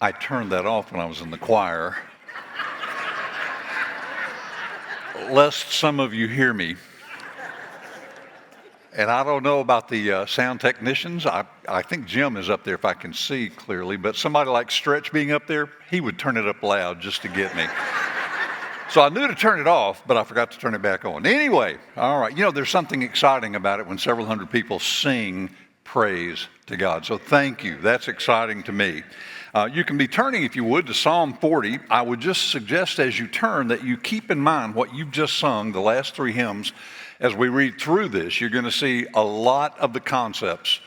I turned that off when I was in the choir, lest some of you hear me. And I don't know about the sound technicians. I think Jim is up there if I can see clearly, but somebody like Stretch being up there, he would turn it up loud just to get me. So I knew to turn it off, but I forgot to turn it back on. Anyway, all right, there's something exciting about it when several hundred people sing praise to God. So thank you. That's exciting to me. You can be turning, if you would, to Psalm 40. I would just suggest as you turn that you keep in mind what you've just sung, the last three hymns. As we read through this, you're going to see a lot of the concepts.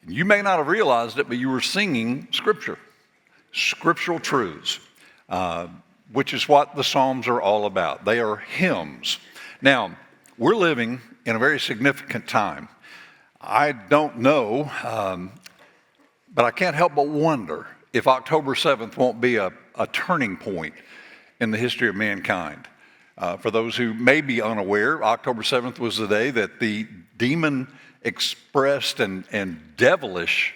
You may not have realized it, but you were singing Scripture, scriptural truths, which is what the Psalms are all about. They are hymns. Now, we're living in a very significant time. I don't know, but I can't help but wonder if October 7th won't be a turning point in the history of mankind. For those who may be unaware, October 7th was the day that the demon-expressed and devilish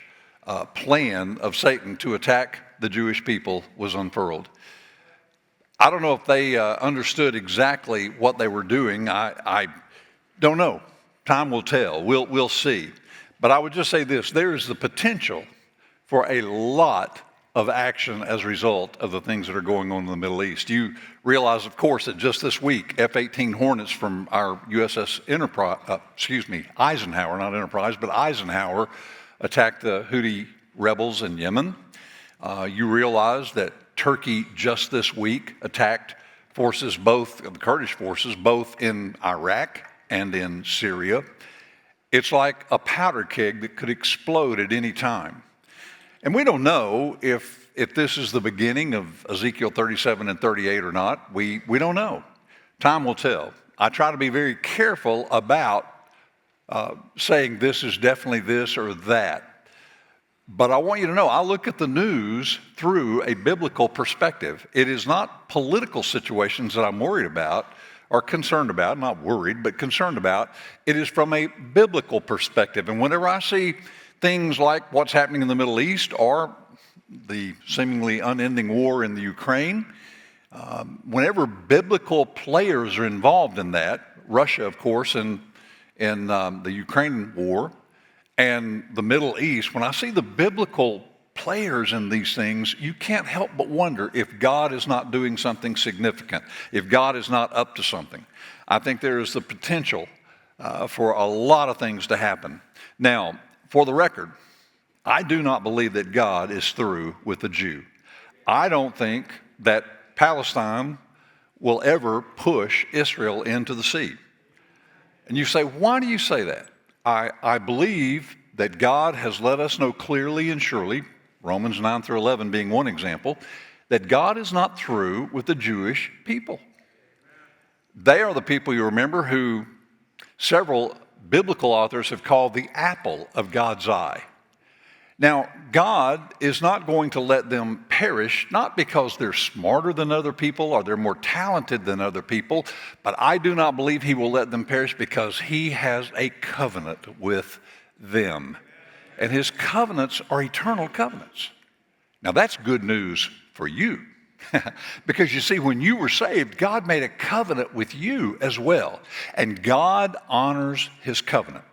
plan of Satan to attack the Jewish people was unfurled. I don't know if they understood exactly what they were doing. I don't know. Time will tell. We'll see. But I would just say this. There is the potential for a lot of action as a result of the things that are going on in the Middle East. You realize, of course, that just this week, F-18 Hornets from our USS Eisenhower, not Enterprise, but Eisenhower, attacked the Houthi rebels in Yemen. You realize that Turkey just this week attacked forces, both the Kurdish forces, both in Iraq and in Syria. It's like a powder keg that could explode at any time. And we don't know if this is the beginning of Ezekiel 37 and 38 or not. We don't know. Time will tell. I try to be very careful about saying this is definitely this or that. But I want you to know, I look at the news through a biblical perspective. It is not political situations that I'm worried about or concerned about, not worried, but concerned about. It is from a biblical perspective. And whenever I see things like what's happening in the Middle East or the seemingly unending war in the Ukraine, whenever biblical players are involved in that, Russia, of course, in the Ukraine war, and the Middle East, when I see the biblical players in these things, you can't help but wonder if God is not doing something significant, if God is not up to something. I think there is the potential for a lot of things to happen. Now, for the record, I do not believe that God is through with the Jew. I don't think that Palestine will ever push Israel into the sea. And you say, why do you say that? I believe that God has let us know clearly and surely, Romans 9 through 11 being one example, that God is not through with the Jewish people. They are the people, you remember, who several biblical authors have called the apple of God's eye. Now, God is not going to let them perish, not because they're smarter than other people or they're more talented than other people, but I do not believe he will let them perish because he has a covenant with them. And his covenants are eternal covenants. Now, that's good news for you. Because you see, when you were saved, God made a covenant with you as well. And God honors his covenant.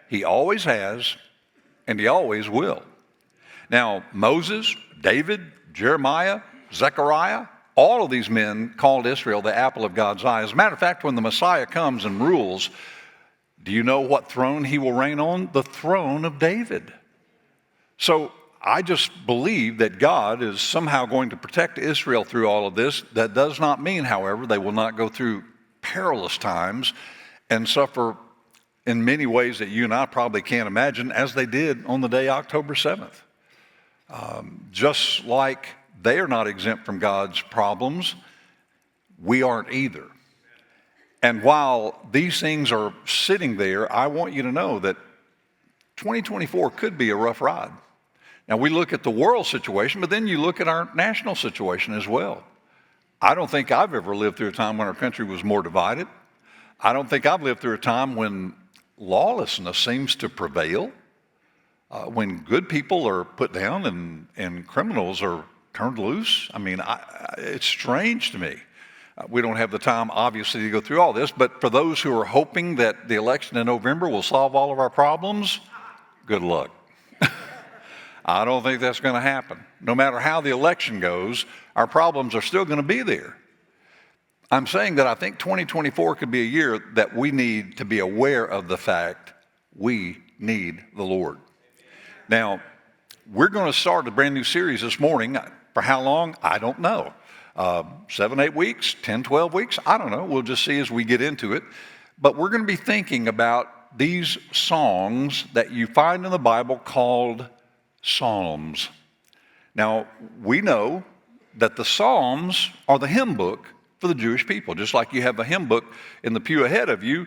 He always has, and he always will. Now, Moses, David, Jeremiah, Zechariah, all of these men called Israel the apple of God's eye. As a matter of fact, when the Messiah comes and rules, do you know what throne he will reign on? The throne of David. So I just believe that God is somehow going to protect Israel through all of this. That does not mean, however, they will not go through perilous times and suffer in many ways that you and I probably can't imagine, as they did on the day October 7th. Just like they are not exempt from God's problems, we aren't either. And while these things are sitting there, I want you to know that 2024 could be a rough ride. Now, we look at the world situation, but then you look at our national situation as well. I don't think I've ever lived through a time when our country was more divided. I don't think I've lived through a time when lawlessness seems to prevail, when good people are put down and criminals are turned loose? I mean, it's strange to me. We don't have the time, obviously, to go through all this, but for those who are hoping that the election in November will solve all of our problems, good luck. I don't think that's going to happen. No matter how the election goes, our problems are still going to be there. I'm saying that I think 2024 could be a year that we need to be aware of the fact we need the Lord. Now, we're going to start a brand new series this morning. For how long? I don't know. 7, 8 weeks, 10, 12 weeks? I don't know. We'll just see as we get into it. But we're going to be thinking about these songs that you find in the Bible called Psalms. Now, we know that the Psalms are the hymn book for the Jewish people. Just like you have a hymn book in the pew ahead of you,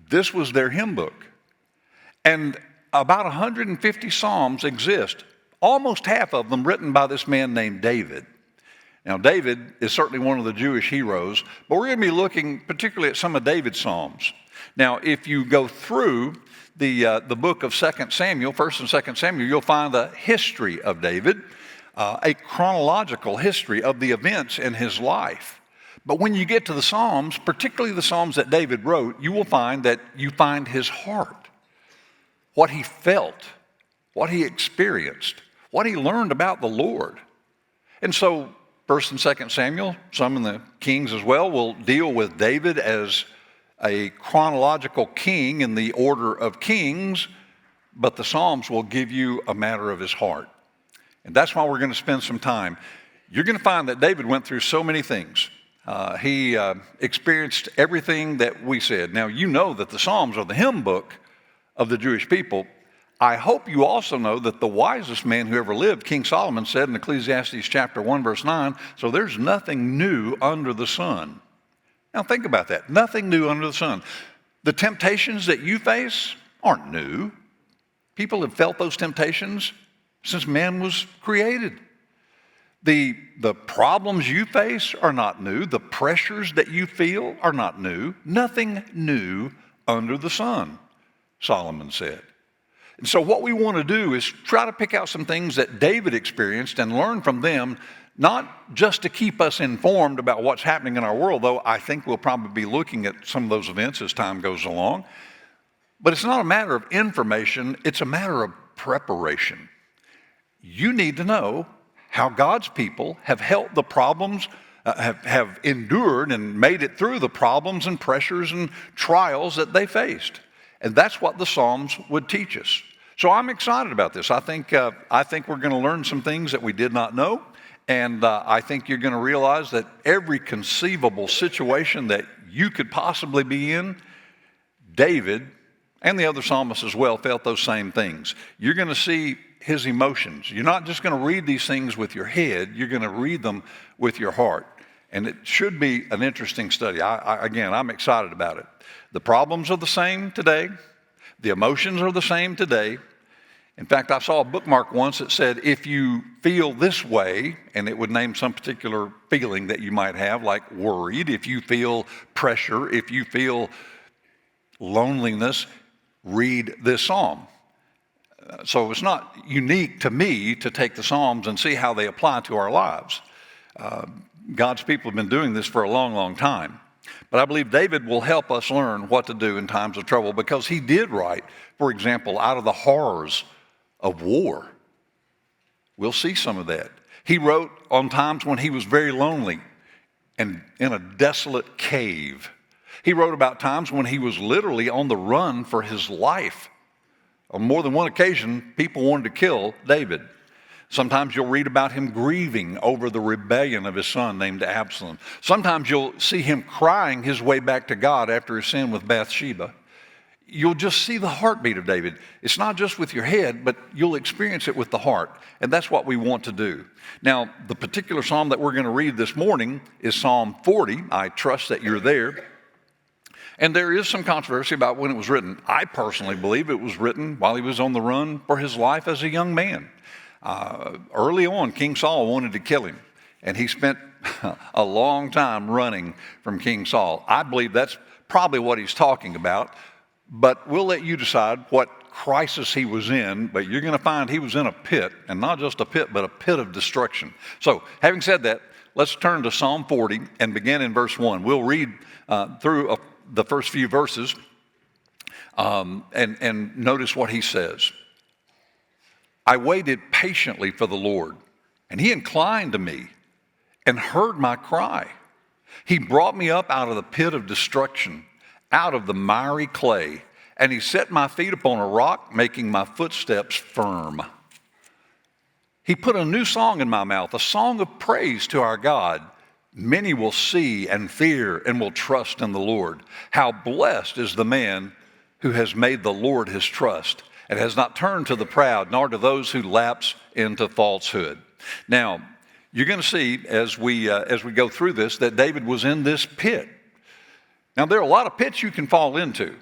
this was their hymn book. And about 150 Psalms exist, almost half of them written by this man named David. Now, David is certainly one of the Jewish heroes, but we're going to be looking particularly at some of David's Psalms. Now, if you go through the book of 2 Samuel, 1st and 2nd Samuel, you'll find the history of David, a chronological history of the events in his life. But when you get to the Psalms, particularly the Psalms that David wrote, you will find that you find his heart, what he felt, what he experienced, what he learned about the Lord. And so 1st and 2nd Samuel, some in the Kings as well, will deal with David as a chronological king in the order of kings, but the Psalms will give you a matter of his heart. And that's why we're going to spend some time. You're going to find that David went through so many things. He experienced everything that we said. Now, you know that the Psalms are the hymn book of the Jewish people. I hope you also know that the wisest man who ever lived, King Solomon, said in Ecclesiastes chapter 1, verse 9, so there's nothing new under the sun. Now think about that. Nothing new under the sun. The temptations that you face aren't new. People have felt those temptations since man was created. The problems you face are not new. The pressures that you feel are not new. Nothing new under the sun, Solomon said. And so what we want to do is try to pick out some things that David experienced and learn from them, not just to keep us informed about what's happening in our world, though I think we'll probably be looking at some of those events as time goes along. But it's not a matter of information, it's a matter of preparation. You need to know how God's people have helped the problems, have endured and made it through the problems and pressures and trials that they faced. And that's what the Psalms would teach us. So I'm excited about this. I think we're going to learn some things that we did not know. And I think you're going to realize that every conceivable situation that you could possibly be in, David and the other psalmists as well felt those same things. You're going to see his emotions. You're not just going to read these things with your head. You're going to read them with your heart. And it should be an interesting study. I'm excited about it. The problems are the same today. The emotions are the same today. In fact, I saw a bookmark once that said, if you feel this way, and it would name some particular feeling that you might have, like worried, if you feel pressure, if you feel loneliness, read this psalm. So it's not unique to me to take the Psalms and see how they apply to our lives. God's people have been doing this for a long, long time. But I believe David will help us learn what to do in times of trouble because he did write, for example, out of the horrors of war. We'll see some of that. He wrote on times when he was very lonely and in a desolate cave. He wrote about times when he was literally on the run for his life. On more than one occasion, people wanted to kill David. Sometimes you'll read about him grieving over the rebellion of his son named Absalom. Sometimes you'll see him crying his way back to God after his sin with Bathsheba. You'll just see the heartbeat of David. It's not just with your head, but you'll experience it with the heart. And that's what we want to do. Now, the particular psalm that we're going to read this morning is Psalm 40. I trust that you're there. And there is some controversy about when it was written. I personally believe it was written while he was on the run for his life as a young man. Early on, King Saul wanted to kill him, and he spent a long time running from King Saul. I believe that's probably what he's talking about, but we'll let you decide what crisis he was in, but you're going to find he was in a pit, and not just a pit, but a pit of destruction. So, having said that, let's turn to Psalm 40 and begin in verse 1. We'll read through the first few verses and notice what he says. I waited patiently for the Lord, and he inclined to me and heard my cry. He brought me up out of the pit of destruction, out of the miry clay, and he set my feet upon a rock, making my footsteps firm. He put a new song in my mouth, a song of praise to our God. Many will see and fear and will trust in the Lord. How blessed is the man who has made the Lord his trust and has not turned to the proud, nor to those who lapse into falsehood. Now, you're going to see as we go through this that David was in this pit. Now, there are a lot of pits you can fall into.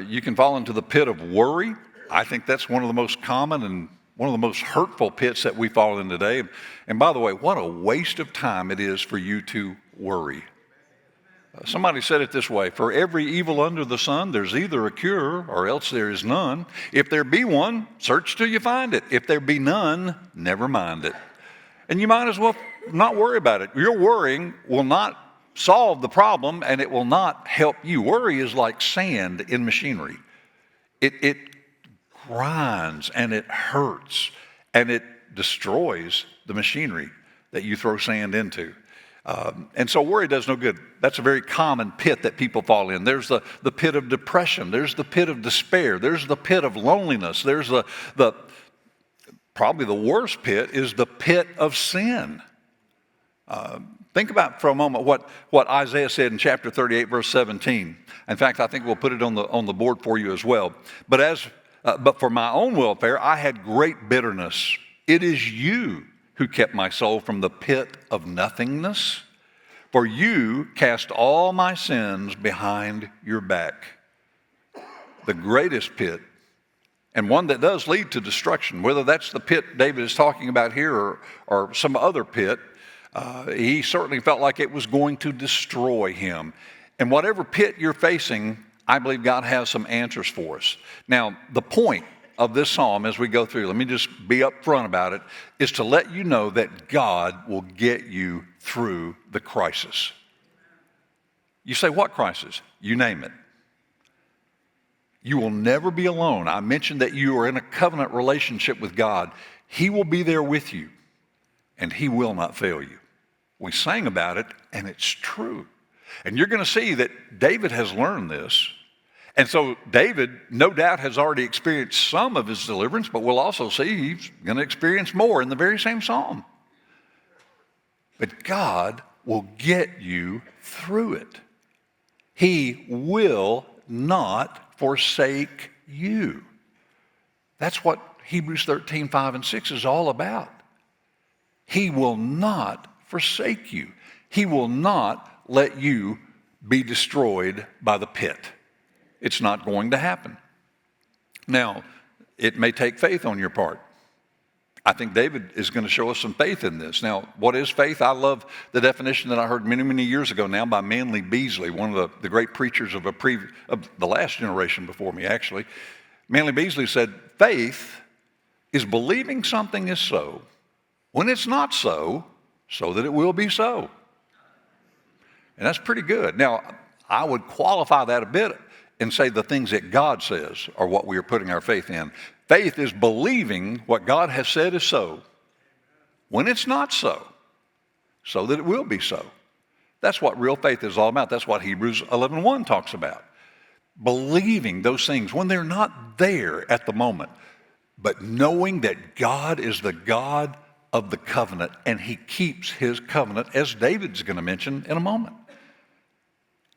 You can fall into the pit of worry. I think that's one of the most common and one of the most hurtful pits that we fall in today. And by the way, what a waste of time it is for you to worry. Somebody said it this way: for every evil under the sun, there's either a cure or else there is none. If there be one, search till you find it. If there be none, never mind it. And you might as well not worry about it. Your worrying will not solve the problem, and it will not help you. Worry is like sand in machinery. It grinds and it hurts and it destroys the machinery that you throw sand into. And so worry does no good. That's a very common pit that people fall in. There's the pit of depression. There's the pit of despair. There's the pit of loneliness. There's the probably the worst pit is the pit of sin. Think about for a moment what Isaiah said in chapter 38, verse 17. In fact, I think we'll put it on the board for you as well. But for my own welfare, I had great bitterness. It is you who kept my soul from the pit of nothingness. For you cast all my sins behind your back. The greatest pit, and one that does lead to destruction, whether that's the pit David is talking about here or some other pit, he certainly felt like it was going to destroy him. And whatever pit you're facing, I believe God has some answers for us. Now, the point of this psalm as we go through, let me just be upfront about it, is to let you know that God will get you through the crisis. You say, what crisis? You name it. You will never be alone. I mentioned that you are in a covenant relationship with God. He will be there with you, and he will not fail you. We sang about it, and it's true. And you're going to see that David has learned this. And so David, no doubt, has already experienced some of his deliverance, but we'll also see he's going to experience more in the very same psalm. But God will get you through it. He will not forsake you. That's what Hebrews 13, 5 and 6 is all about. He will not forsake you. He will not let you be destroyed by the pit. It's not going to happen. Now, it may take faith on your part. I think David is going to show us some faith in this. Now, what is faith? I love the definition that I heard many, many years ago now by Manly Beasley, one of the great preachers of the last generation before me, actually. Manly Beasley said, faith is believing something is so when it's not so, so that it will be so. And that's pretty good. Now, I would qualify that a bit and say the things that God says are what we are putting our faith in. Faith is believing what God has said is so when it's not so, so that it will be so. That's what real faith is all about. That's what Hebrews 11:1 talks about. Believing those things when they're not there at the moment, but knowing that God is the God of the covenant and he keeps his covenant, as David's going to mention in a moment.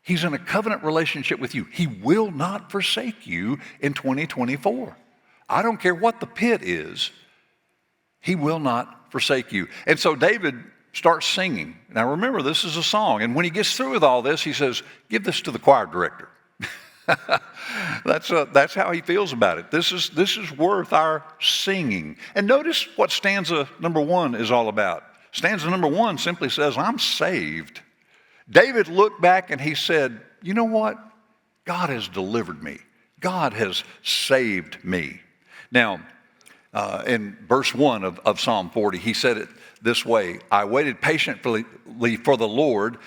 He's in a covenant relationship with you. He will not forsake you in 2024. I don't care what the pit is. He will not forsake you. And so David starts singing. Now remember, this is a song. And when he gets through with all this, he says, give this to the choir director. That's how he feels about it. This is worth our singing. And notice what stanza number 1 is all about. Stanza number 1 simply says, I'm saved. David looked back and he said, you know what? God has delivered me. God has saved me. Now, in verse 1 of Psalm 40, he said it this way: I waited patiently for the Lord,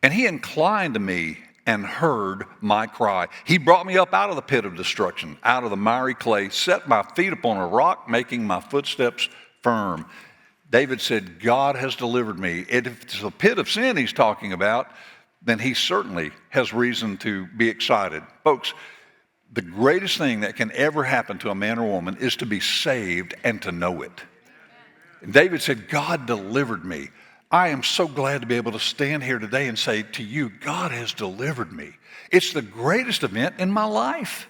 and he inclined to me and heard my cry. He brought me up out of the pit of destruction, out of the miry clay, set my feet upon a rock, making my footsteps firm. David said, God has delivered me. And if it's a pit of sin he's talking about, then he certainly has reason to be excited. Folks, the greatest thing that can ever happen to a man or woman is to be saved and to know it. And David said, God delivered me. I am so glad to be able to stand here today and say to you, God has delivered me. It's the greatest event in my life.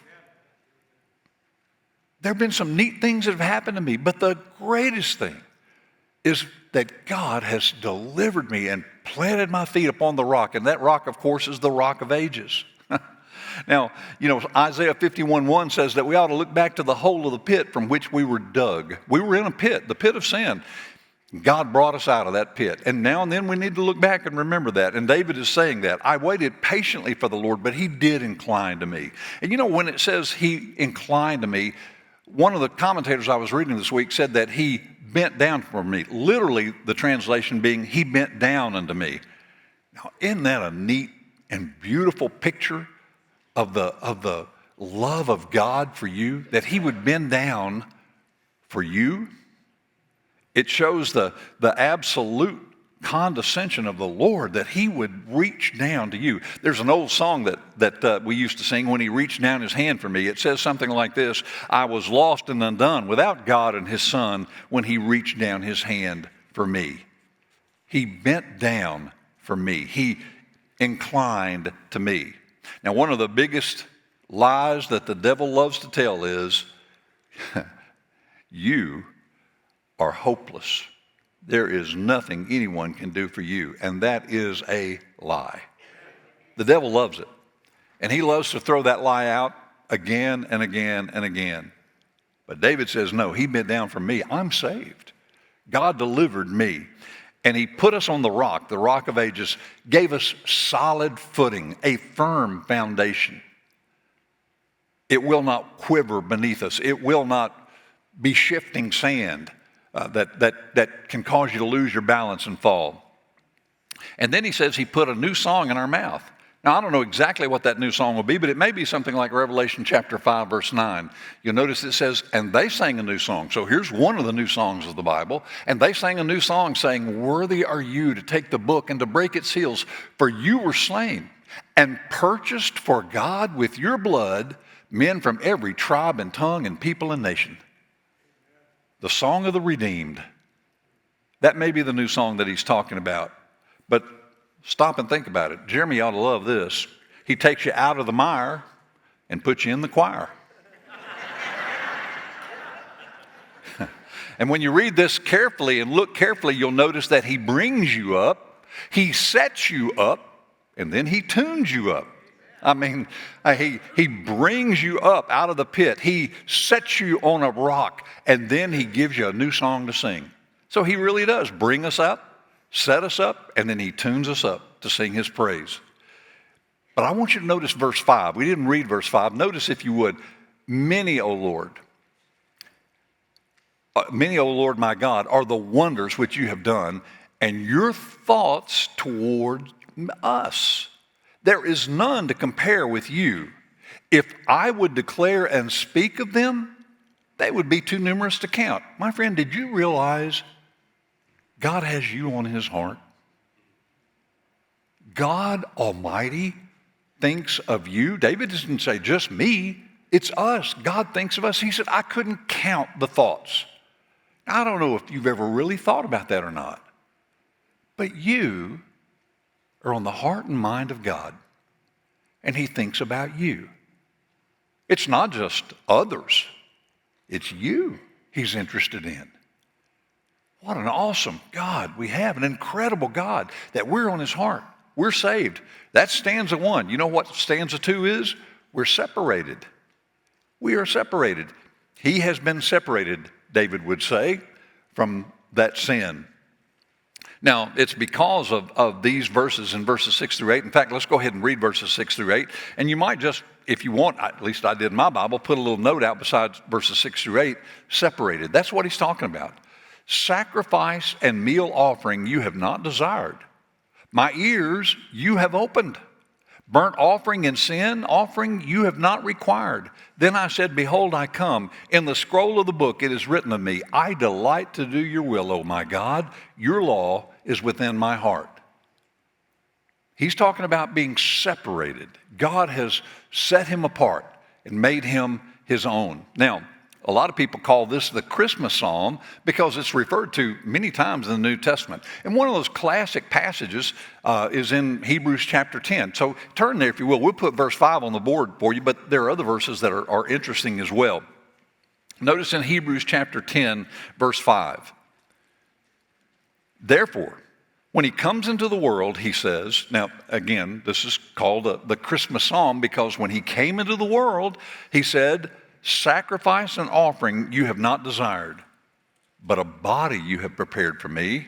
There have been some neat things that have happened to me, but the greatest thing is that God has delivered me and planted my feet upon the rock. And that rock, of course, is the rock of ages. Now, Isaiah 51:1 says that we ought to look back to the hole of the pit from which we were dug. We were in a pit, the pit of sin. God brought us out of that pit. And now and then we need to look back and remember that. And David is saying that. I waited patiently for the Lord, but he did incline to me. And when it says he inclined to me, one of the commentators I was reading this week said that he bent down for me. Literally, the translation being, he bent down unto me. Now, isn't that a neat and beautiful picture of the love of God for you, that he would bend down for you? It shows the absolute condescension of the Lord, that he would reach down to you. There's an old song that we used to sing, when he reached down his hand for me. It says something like this: I was lost and undone without God and his son when he reached down his hand for me. He bent down for me. He inclined to me. Now, one of the biggest lies that the devil loves to tell is, you are hopeless. There is nothing anyone can do for you. And that is a lie. The devil loves it. And he loves to throw that lie out again and again and again. But David says, no, he bent down for me. I'm saved. God delivered me. And he put us on the rock of ages, gave us solid footing, a firm foundation. It will not quiver beneath us. It will not be shifting sand that can cause you to lose your balance and fall. And then he says he put a new song in our mouth. Now, I don't know exactly what that new song will be, but it may be something like Revelation chapter 5, verse 9. You'll notice it says, and they sang a new song. So here's one of the new songs of the Bible. And they sang a new song saying, worthy are you to take the book and to break its seals, for you were slain and purchased for God with your blood men from every tribe and tongue and people and nation. The song of the redeemed. That may be the new song that he's talking about. But stop and think about it. Jeremy ought to love this. He takes you out of the mire and puts you in the choir. And when you read this carefully and look carefully, you'll notice that he brings you up, he sets you up, and then he tunes you up. I mean, he brings you up out of the pit. He sets you on a rock, and then he gives you a new song to sing. So he really does bring us up, set us up, and then he tunes us up to sing his praise. But I want you to notice verse 5. We didn't read verse 5. Notice, if you would, many, O Lord, my God, are the wonders which you have done, and your thoughts toward us. There is none to compare with you. If I would declare and speak of them, they would be too numerous to count. My friend, did you realize God has you on his heart? God Almighty thinks of you. David doesn't say just me. It's us. God thinks of us. He said, I couldn't count the thoughts. I don't know if you've ever really thought about that or not. But you are on the heart and mind of God, and he thinks about you. It's not just others. It's you he's interested in. What an awesome God we have, an incredible God that we're on his heart. We're saved. That's stanza 1. You know what stanza 2 is? We're separated. We are separated. He has been separated, David would say, from that sin. Now, it's because of these verses in verses 6 through 8. In fact, let's go ahead and read verses 6 through 8. And you might just, if you want, at least I did in my Bible, put a little note out besides verses 6 through 8, separated. That's what he's talking about. Sacrifice and meal offering you have not desired. My ears you have opened. Burnt offering and sin offering you have not required. Then I said, behold, I come. In the scroll of the book it is written of me, I delight to do your will, O my God. Your law is within my heart. He's talking about being separated. God has set him apart and made him his own. Now, a lot of people call this the Christmas psalm because it's referred to many times in the New Testament. And one of those classic passages is in Hebrews chapter 10. So turn there if you will. We'll put verse 5 on the board for you, but there are other verses that are interesting as well. Notice in Hebrews chapter 10, verse 5. Therefore, when he comes into the world, he says, now again, this is called the Christmas psalm because when he came into the world, he said, sacrifice and offering you have not desired, but a body you have prepared for me.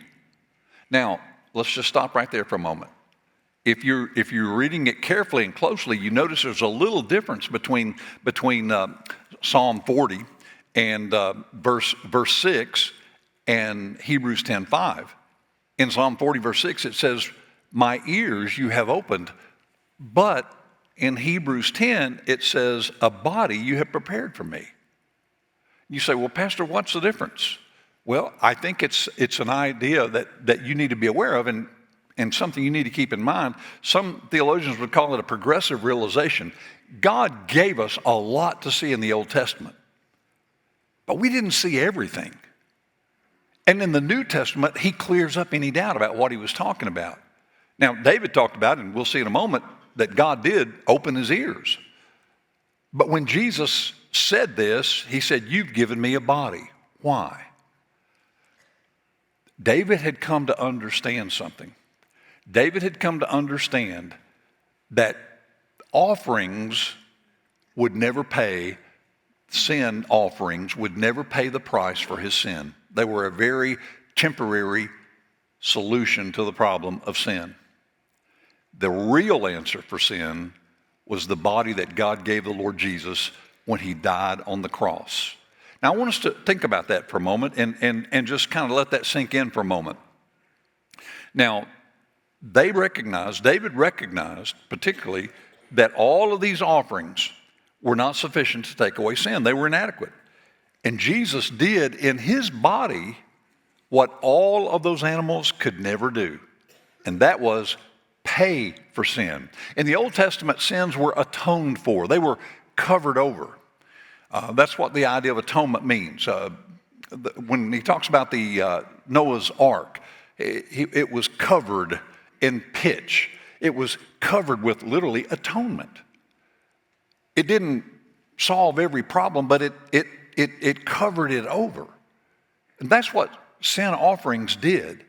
Now, let's just stop right there for a moment. If you're reading it carefully and closely, you notice there's a little difference between Psalm 40 and verse 6 and Hebrews 10:5. In Psalm 40, verse 6, it says, my ears you have opened, but in Hebrews 10, it says, a body you have prepared for me. You say, well, Pastor, what's the difference? Well, I think it's an idea that you need to be aware of and something you need to keep in mind. Some theologians would call it a progressive realization. God gave us a lot to see in the Old Testament, but we didn't see everything. And in the New Testament, he clears up any doubt about what he was talking about. Now, David talked about, and we'll see in a moment, that God did open his ears. But when Jesus said this, he said, you've given me a body. Why? David had come to understand something. David had come to understand that offerings would never pay, sin offerings would never pay the price for his sin. They were a very temporary solution to the problem of sin. The real answer for sin was the body that God gave the Lord Jesus when he died on the cross. Now, I want us to think about that for a moment and just kind of let that sink in for a moment. Now, David recognized particularly that all of these offerings were not sufficient to take away sin. They were inadequate. And Jesus did in his body what all of those animals could never do, and that was pay for sin. In the Old Testament, sins were atoned for. They were covered over. That's what the idea of atonement means. When he talks about the Noah's Ark, it was covered in pitch. It was covered with literally atonement. It didn't solve every problem, but it covered it over. And that's what sin offerings did.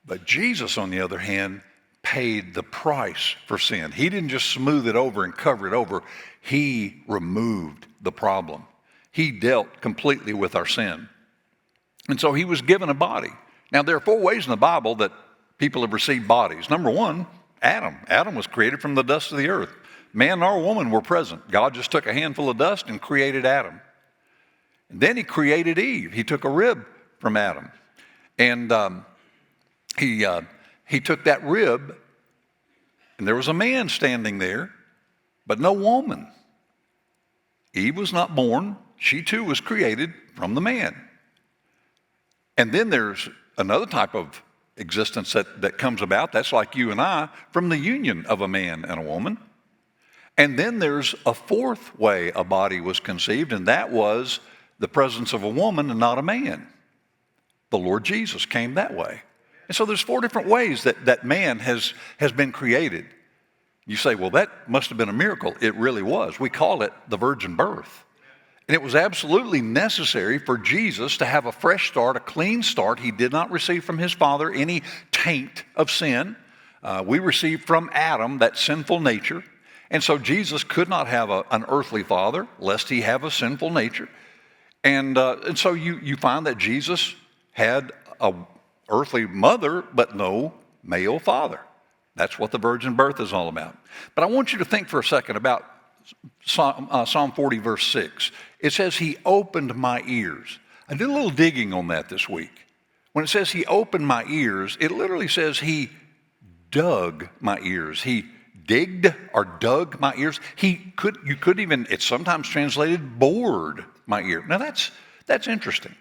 But Jesus, on the other hand, paid the price for sin. He didn't just smooth it over and cover it over. He removed the problem. He dealt completely with our sin. And so he was given a body. Now, there are 4 ways in the Bible that people have received bodies. Number 1, Adam. Adam was created from the dust of the earth. Man or woman were present. God just took a handful of dust and created Adam. And then he created Eve. He took a rib from Adam. And he took that rib, and there was a man standing there, but no woman. Eve was not born. She too was created from the man. And then there's another type of existence that comes about. That's like you and I, from the union of a man and a woman. And then there's a 4th way a body was conceived, and that was the presence of a woman and not a man. The Lord Jesus came that way. And so there's 4 different ways that man has been created. You say, well, that must have been a miracle. It really was. We call it the virgin birth. And it was absolutely necessary for Jesus to have a fresh start, a clean start. He did not receive from his Father any taint of sin. We received from Adam that sinful nature. And so Jesus could not have an earthly father, lest he have a sinful nature. And so you find that Jesus had earthly mother, but no male father. That's what the virgin birth is all about. But I want you to think for a second about Psalm 40, verse 6. It says, he opened my ears. I did a little digging on that this week. When it says he opened my ears, it literally says he dug my ears. He digged or dug my ears. You could even, it's sometimes translated bored my ear. Now that's interesting.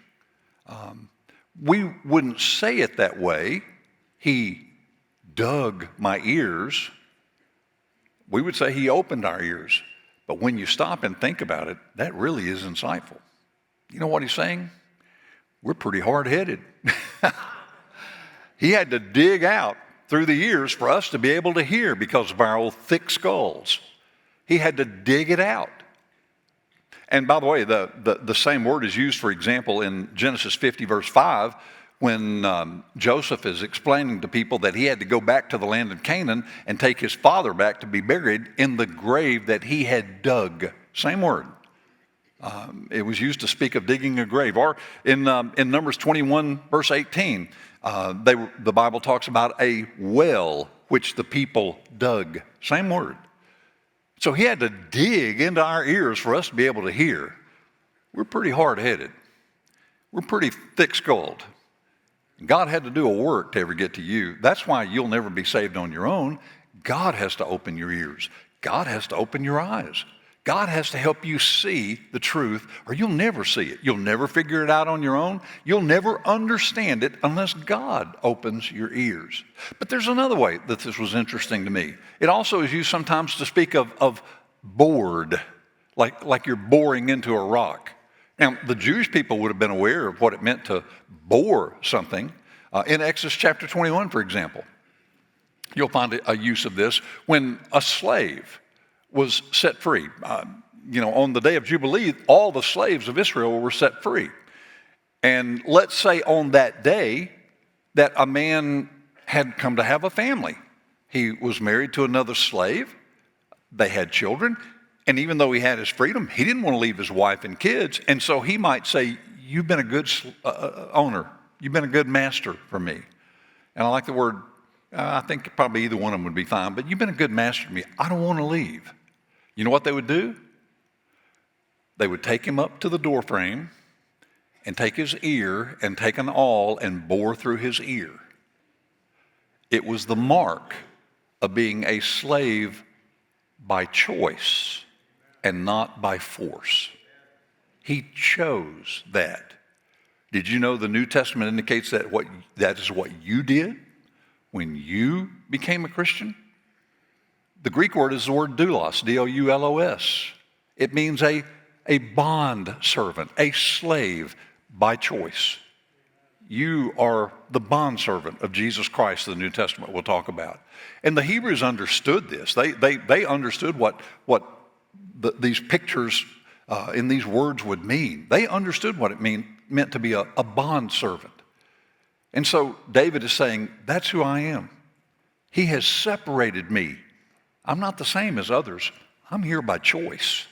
We wouldn't say it that way. He dug my ears. We would say he opened our ears. But when you stop and think about it, that really is insightful. You know what he's saying? We're pretty hard-headed. He had to dig out through the ears for us to be able to hear because of our old thick skulls. He had to dig it out. And by the way, the same word is used, for example, in Genesis 50, verse 5, when Joseph is explaining to people that he had to go back to the land of Canaan and take his father back to be buried in the grave that he had dug. Same word. It was used to speak of digging a grave. Or in Numbers 21, verse 18, the Bible talks about a well which the people dug. Same word. So he had to dig into our ears for us to be able to hear. We're pretty hard-headed. We're pretty thick-skulled. God had to do a work to ever get to you. That's why you'll never be saved on your own. God has to open your ears. God has to open your eyes. God has to help you see the truth, or you'll never see it. You'll never figure it out on your own. You'll never understand it unless God opens your ears. But there's another way that this was interesting to me. It also is used sometimes to speak of bored, like you're boring into a rock. Now, the Jewish people would have been aware of what it meant to bore something. In Exodus chapter 21, for example, you'll find a use of this when a slave was set free. On the day of Jubilee, all the slaves of Israel were set free. And let's say on that day that a man had come to have a family. He was married to another slave. They had children. And even though he had his freedom, he didn't want to leave his wife and kids. And so he might say, you've been a good owner. You've been a good master for me. And I like the word, I think probably either one of them would be fine, but you've been a good master to me. I don't want to leave. You know what they would do? They would take him up to the door frame and take his ear and take an awl and bore through his ear. It was the mark of being a slave by choice and not by force. He chose that. Did you know the New Testament indicates that that is what you did when you became a Christian? The Greek word is the word doulos, D-O-U-L-O-S. It means a bond servant, a slave by choice. You are the bondservant of Jesus Christ, the New Testament we'll talk about. And the Hebrews understood this. They understood what these pictures in these words would mean. They understood what it meant to be a bondservant. And so David is saying, that's who I am. He has separated me. I'm not the same as others. I'm here by choice.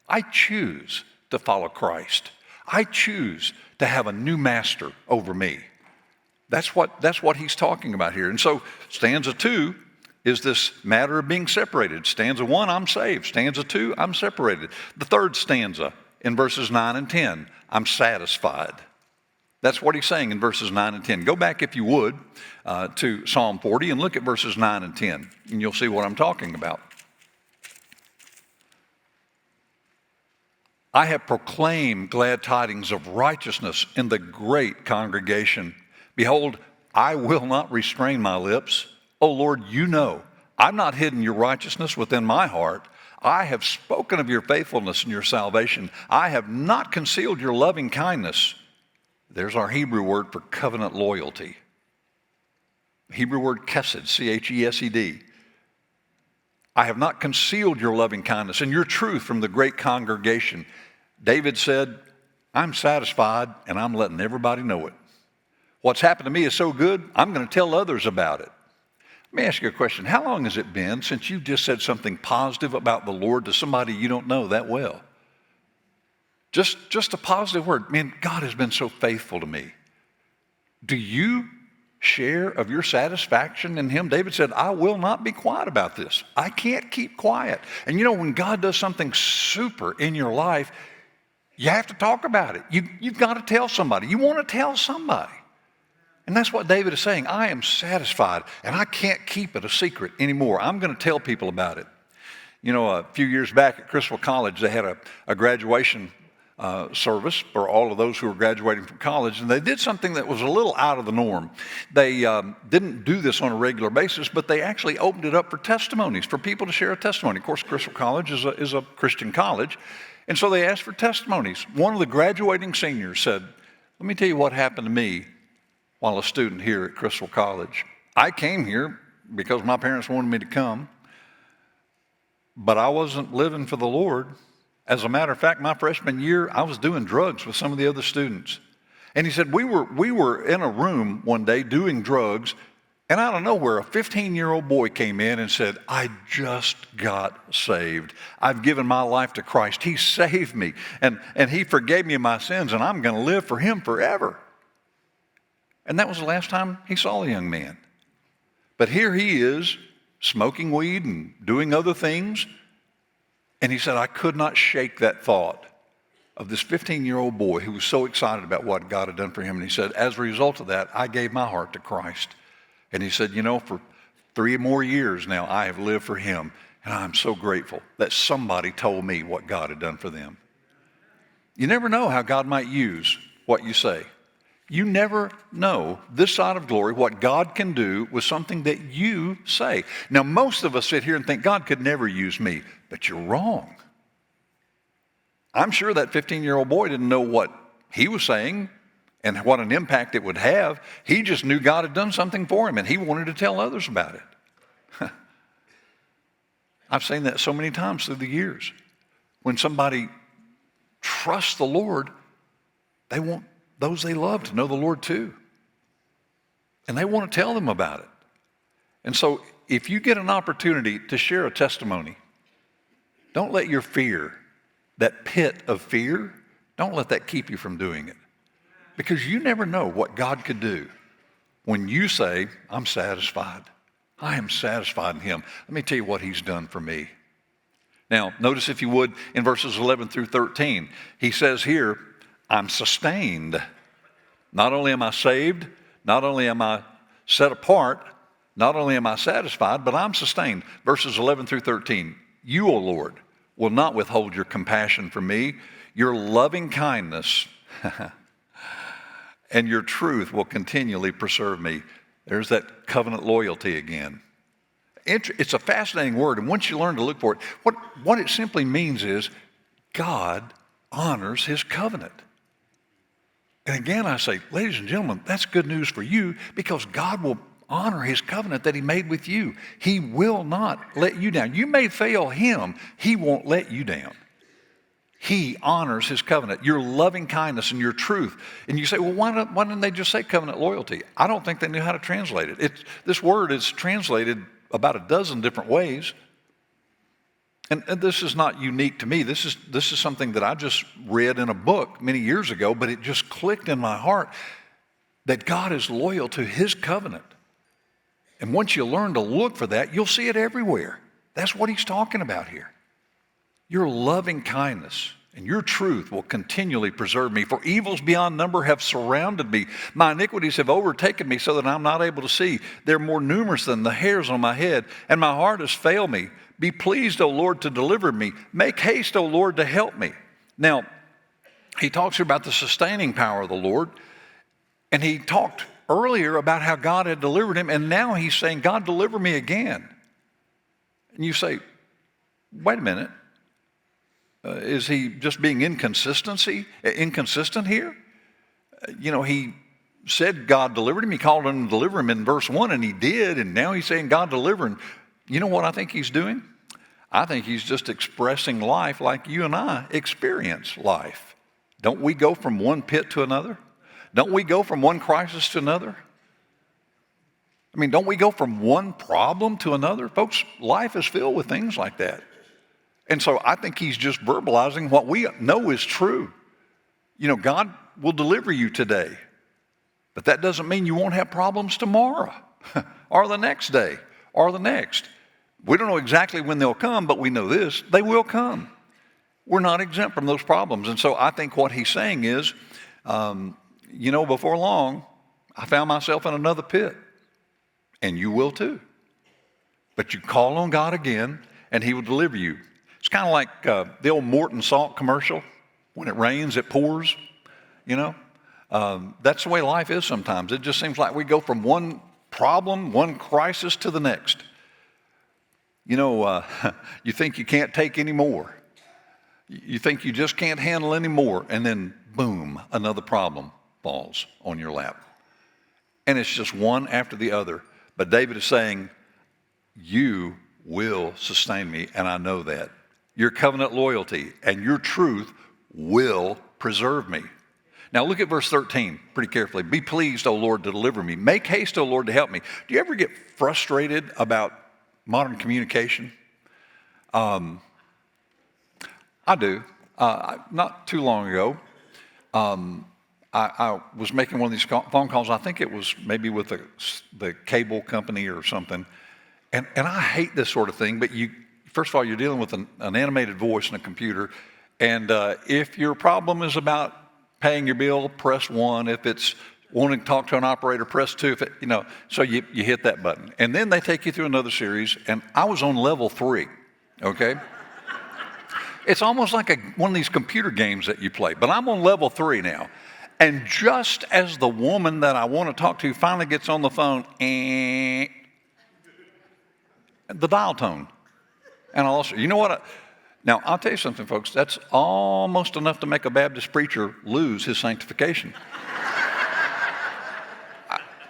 I choose to follow Christ. I choose to have a new master over me. That's what he's talking about here. And so stanza 2 is this matter of being separated. Stanza 1, I'm saved. Stanza 2, I'm separated. The third stanza in verses 9 and 10, I'm satisfied. That's what he's saying in verses 9 and 10. Go back, if you would, to Psalm 40 and look at verses 9 and 10, and you'll see what I'm talking about. I have proclaimed glad tidings of righteousness in the great congregation. Behold, I will not restrain my lips. O Lord, you know, I've not hidden your righteousness within my heart. I have spoken of your faithfulness and your salvation. I have not concealed your loving kindness. There's our Hebrew word for covenant loyalty. Hebrew word chesed, C-H-E-S-E-D. I have not concealed your loving kindness and your truth from the great congregation. David said, I'm satisfied and I'm letting everybody know it. What's happened to me is so good, I'm going to tell others about it. Let me ask you a question. How long has it been since you just said something positive about the Lord to somebody you don't know that well? Just a positive word. Man, God has been so faithful to me. Do you share of your satisfaction in him? David said, I will not be quiet about this. I can't keep quiet. And you know, when God does something super in your life, you have to talk about it. You've got to tell somebody. You want to tell somebody. And that's what David is saying. I am satisfied, and I can't keep it a secret anymore. I'm going to tell people about it. You know, a few years back at Crystal College, they had a graduation service for all of those who were graduating from college, and they did something that was a little out of the norm. They didn't do this on a regular basis, but they actually opened it up for testimonies, for people to share a testimony. Of course, Crystal College is a Christian college, and so they asked for testimonies. One of the graduating seniors said, let me tell you what happened to me while a student here at Crystal College. I came here because my parents wanted me to come, but I wasn't living for the Lord. As a matter of fact, my freshman year, I was doing drugs with some of the other students. And he said, we were in a room one day doing drugs, and out of nowhere, a 15-year-old boy came in and said, I just got saved. I've given my life to Christ. He saved me, and he forgave me my sins, and I'm going to live for him forever. And that was the last time he saw the young man. But here he is, smoking weed and doing other things. And he said, I could not shake that thought of this 15-year-old boy who was so excited about what God had done for him. And he said, as a result of that, I gave my heart to Christ. And he said, you know, for 3 more years now, I have lived for him. And I'm so grateful that somebody told me what God had done for them. You never know how God might use what you say. You never know this side of glory what God can do with something that you say. Now, most of us sit here and think God could never use me, but you're wrong. I'm sure that 15-year-old boy didn't know what he was saying and what an impact it would have. He just knew God had done something for him, and he wanted to tell others about it. I've seen that so many times through the years. When somebody trusts the Lord, they want those they love to know the Lord too. And they want to tell them about it. And so if you get an opportunity to share a testimony, don't let your fear, that pit of fear, don't let that keep you from doing it. Because you never know what God could do when you say, I'm satisfied. I am satisfied in him. Let me tell you what he's done for me. Now, notice if you would, in verses 11 through 13, he says here, I'm sustained. Not only am I saved, not only am I set apart, not only am I satisfied, but I'm sustained. Verses 11 through 13, you, O Lord, will not withhold your compassion from me. Your loving kindness and your truth will continually preserve me. There's that covenant loyalty again. It's a fascinating word, and once you learn to look for it, what it simply means is God honors his covenant. And again, I say, ladies and gentlemen, that's good news for you because God will honor his covenant that he made with you. He will not let you down. You may fail him. He won't let you down. He honors his covenant, your loving kindness and your truth. And you say, well, why didn't they just say covenant loyalty? I don't think they knew how to translate it. This word is translated about a dozen different ways. And this is not unique to me. This is something that I just read in a book many years ago, but it just clicked in my heart that God is loyal to his covenant. And once you learn to look for that, you'll see it everywhere. That's what he's talking about here. Your loving kindness and your truth will continually preserve me. For evils beyond number have surrounded me. My iniquities have overtaken me so that I'm not able to see. They're more numerous than the hairs on my head, and my heart has failed me. Be pleased, O Lord, to deliver me. Make haste, O Lord, to help me. Now, he talks about the sustaining power of the Lord, and he talked earlier about how God had delivered him, and now he's saying, God, deliver me again. And you say, wait a minute. Is he just being inconsistent here? You know, he said God delivered him. He called him to deliver him in verse 1, and he did, and now he's saying God deliver him. You know what I think he's doing? I think he's just expressing life like you and I experience life. Don't we go from one pit to another? Don't we go from one crisis to another? I mean, don't we go from one problem to another? Folks, life is filled with things like that. And so I think he's just verbalizing what we know is true. You know, God will deliver you today But that doesn't mean you won't have problems tomorrow or the next day or the next. We don't know exactly when they'll come, but we know this, they will come. We're not exempt from those problems. And so I think what he's saying is, before long, I found myself in another pit, and you will too. But you call on God again, and he will deliver you. It's kind of like the old Morton Salt commercial. When it rains, it pours, That's the way life is sometimes. It just seems like we go from one problem, one crisis to the next. You think you can't take any more. You think you just can't handle any more, and then boom, another problem falls on your lap. And it's just one after the other. But David is saying, you will sustain me, and I know that. Your covenant loyalty and your truth will preserve me. Now look at verse 13 pretty carefully. Be pleased, O Lord, to deliver me. Make haste, O Lord, to help me. Do you ever get frustrated about modern communication? I do. Not too long ago, I was making one of these phone calls. I think it was maybe with the cable company or something. And I hate this sort of thing, but first of all, you're dealing with an animated voice in a computer. And if your problem is about paying your bill, press 1. If it's wanting to talk to an operator, press 2. So you hit that button. And then they take you through another series, and I was on level 3, okay? It's almost like one of these computer games that you play, but I'm on level 3 now. And just as the woman that I want to talk to finally gets on the phone, the dial tone. And you know what? Now, I'll tell you something, folks. That's almost enough to make a Baptist preacher lose his sanctification.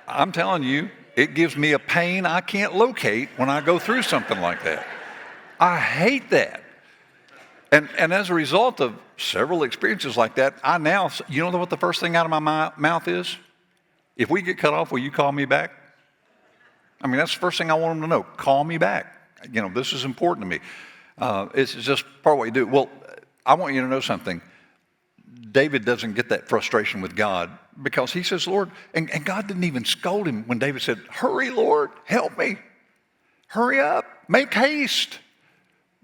I'm telling you, it gives me a pain I can't locate when I go through something like that. I hate that. And as a result of several experiences like that, you know what the first thing out of my mouth is? If we get cut off, will you call me back? I mean, that's the first thing I want them to know. Call me back. This is important to me. It's just part of what you do. Well, I want you to know something. David doesn't get that frustration with God because he says, Lord, and God didn't even scold him when David said, hurry, Lord, help me. Hurry up, make haste,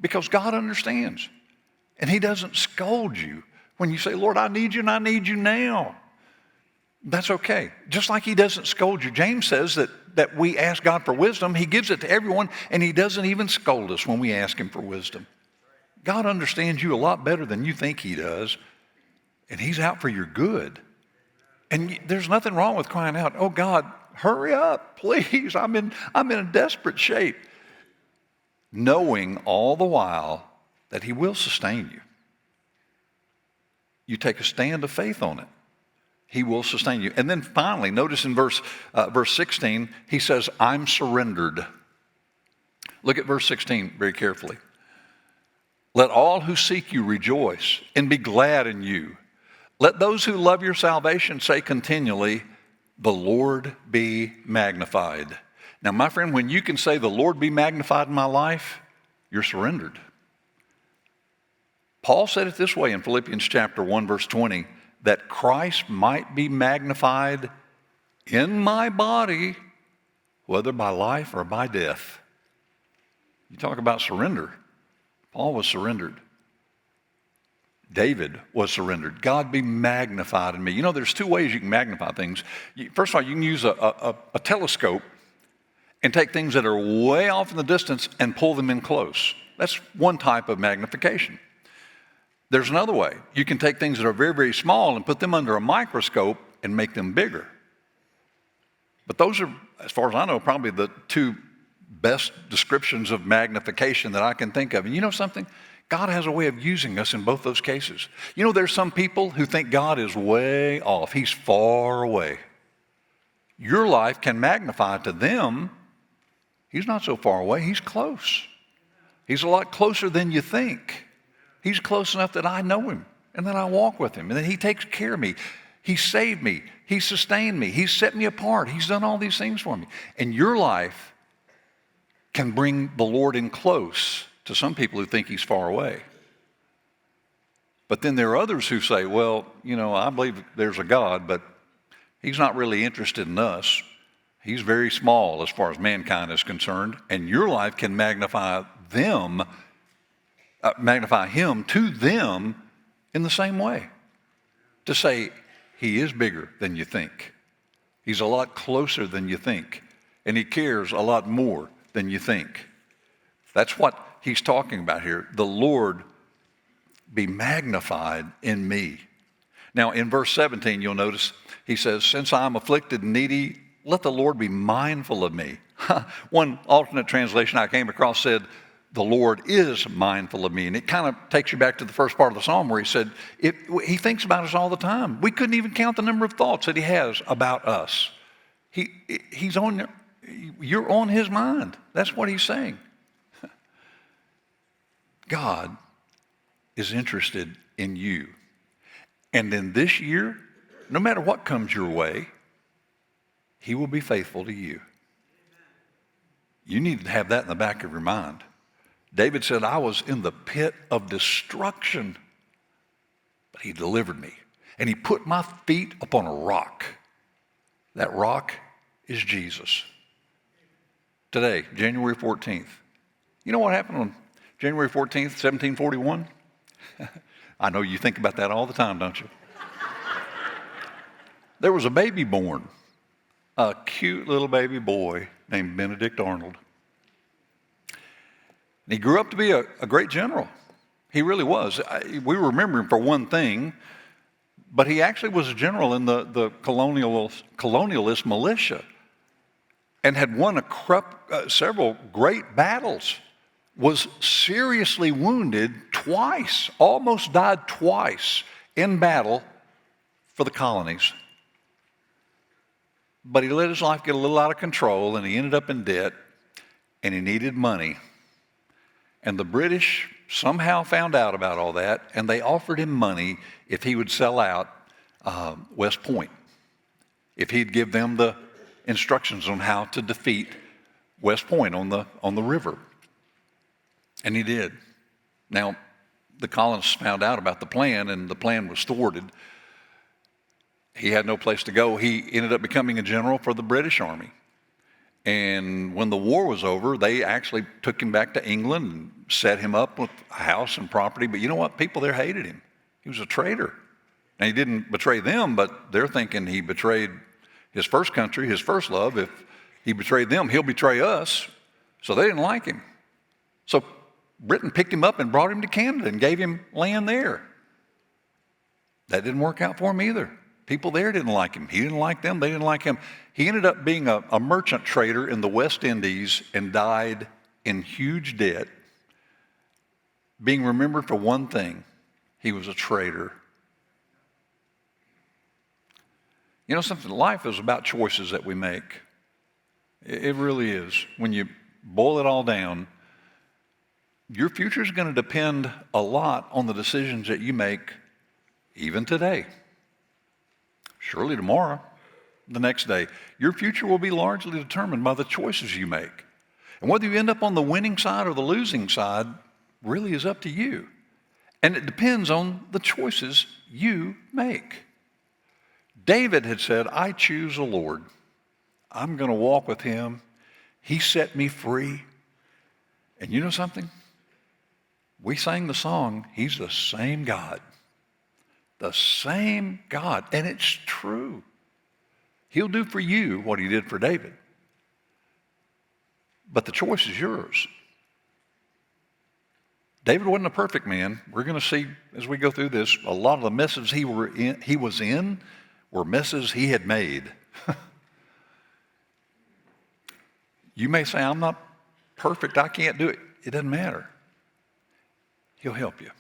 because God understands. And he doesn't scold you when you say, Lord, I need you and I need you now. That's okay. Just like he doesn't scold you. James says that we ask God for wisdom. He gives it to everyone, and he doesn't even scold us when we ask him for wisdom. God understands you a lot better than you think he does, and he's out for your good. And there's nothing wrong with crying out, oh God, hurry up, please. I'm in a desperate shape. Knowing all the while that he will sustain you. You take a stand of faith on it. He will sustain you. And then finally, notice in verse 16, he says, I'm surrendered. Look at verse 16 very carefully. Let all who seek you rejoice and be glad in you. Let those who love your salvation say continually, the Lord be magnified. Now, my friend, when you can say the Lord be magnified in my life, you're surrendered. Paul said it this way in Philippians chapter 1, verse 20, that Christ might be magnified in my body, whether by life or by death. You talk about surrender. Paul was surrendered. David was surrendered. God be magnified in me. There's two ways you can magnify things. First of all, you can use a telescope and take things that are way off in the distance and pull them in close. That's one type of magnification. There's another way. You can take things that are very, very small and put them under a microscope and make them bigger. But those are, as far as I know, probably the two best descriptions of magnification that I can think of. And you know something? God has a way of using us in both those cases. There's some people who think God is way off. He's far away. Your life can magnify to them. He's not so far away. He's close. He's a lot closer than you think. He's close enough that I know him and that I walk with him and that he takes care of me. He saved me. He sustained me. He set me apart. He's done all these things for me. And your life can bring the Lord in close to some people who think he's far away. But then there are others who say, well, I believe there's a God, but He's not really interested in us. He's very small as far as mankind is concerned, and your life can magnify him to them in the same way. To say, he is bigger than you think. He's a lot closer than you think, and he cares a lot more than you think. That's what he's talking about here. The Lord be magnified in me. Now, in verse 17, you'll notice he says, since I am afflicted and needy, let the Lord be mindful of me. One alternate translation I came across said, the Lord is mindful of me. And it kind of takes you back to the first part of the psalm where he said, he thinks about us all the time. We couldn't even count the number of thoughts that he has about us. You're on his mind. That's what he's saying. God is interested in you. And in this year, no matter what comes your way, he will be faithful to you. You need to have that in the back of your mind. David said, I was in the pit of destruction, but he delivered me. And he put my feet upon a rock. That rock is Jesus. Today, January 14th. You know what happened on January 14th, 1741? I know you think about that all the time, don't you? There was a baby born, a cute little baby boy named Benedict Arnold. And he grew up to be a great general. He really was. We remember him for one thing, but he actually was a general in the colonialist militia and had won several great battles, was seriously wounded twice, almost died twice in battle for the colonies. But he let his life get a little out of control, and he ended up in debt, and he needed money. And the British somehow found out about all that, and they offered him money if he would sell out West Point, if he'd give them the instructions on how to defeat West Point on the river. And he did. Now, the colonists found out about the plan, and the plan was thwarted. He had no place to go. He ended up becoming a general for the British Army. And when the war was over, they actually took him back to England and set him up with a house and property. But you know what? People there hated him. He was a traitor. Now, he didn't betray them, but they're thinking he betrayed his first country, his first love. If he betrayed them, he'll betray us. So they didn't like him. So Britain picked him up and brought him to Canada and gave him land there. That didn't work out for him either. People there didn't like him. He didn't like them. They didn't like him. He ended up being a merchant trader in the West Indies and died in huge debt, being remembered for one thing: he was a traitor. You know something? Life is about choices that we make. It really is. When you boil it all down, your future is going to depend a lot on the decisions that you make even today. Surely tomorrow, the next day. Your future will be largely determined by the choices you make. And whether you end up on the winning side or the losing side really is up to you. And it depends on the choices you make. David had said, I choose the Lord. I'm going to walk with him. He set me free. And you know something? We sang the song, he's the same God. The same God. And it's true. He'll do for you what he did for David. But the choice is yours. David wasn't a perfect man. We're going to see as we go through this, a lot of the messes he was in were messes he had made. You may say, I'm not perfect. I can't do it. It doesn't matter. He'll help you.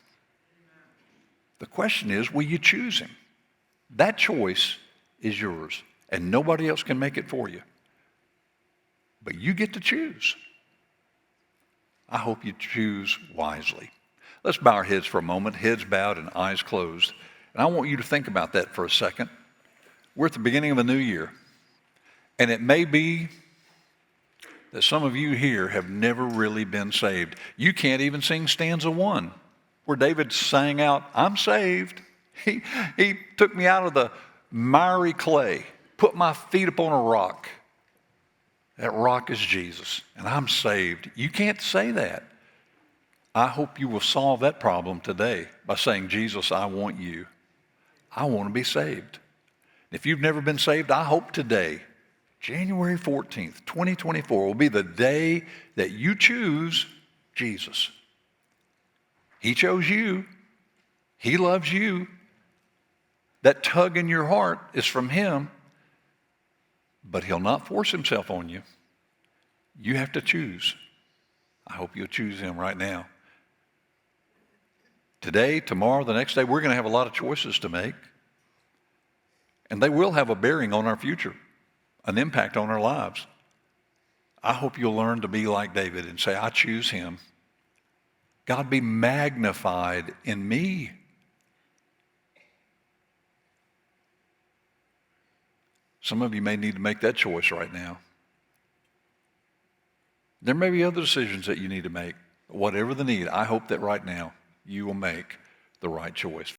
The question is, will you choose him? That choice is yours, and nobody else can make it for you. But you get to choose. I hope you choose wisely. Let's bow our heads for a moment, heads bowed and eyes closed. And I want you to think about that for a second. We're at the beginning of a new year, and it may be that some of you here have never really been saved. You can't even sing stanza 1. Where David sang out, I'm saved. He took me out of the miry clay, put my feet upon a rock. That rock is Jesus, and I'm saved. You can't say that. I hope you will solve that problem today by saying, Jesus, I want you. I want to be saved. If you've never been saved, I hope today, January 14th, 2024, will be the day that you choose Jesus. He chose you. He loves you. That tug in your heart is from him, but he'll not force himself on you. You have to choose. I hope you'll choose him right now. Today, tomorrow, the next day, we're going to have a lot of choices to make. And they will have a bearing on our future, an impact on our lives. I hope you'll learn to be like David and say, I choose him. God be magnified in me. Some of you may need to make that choice right now. There may be other decisions that you need to make. Whatever the need, I hope that right now you will make the right choice.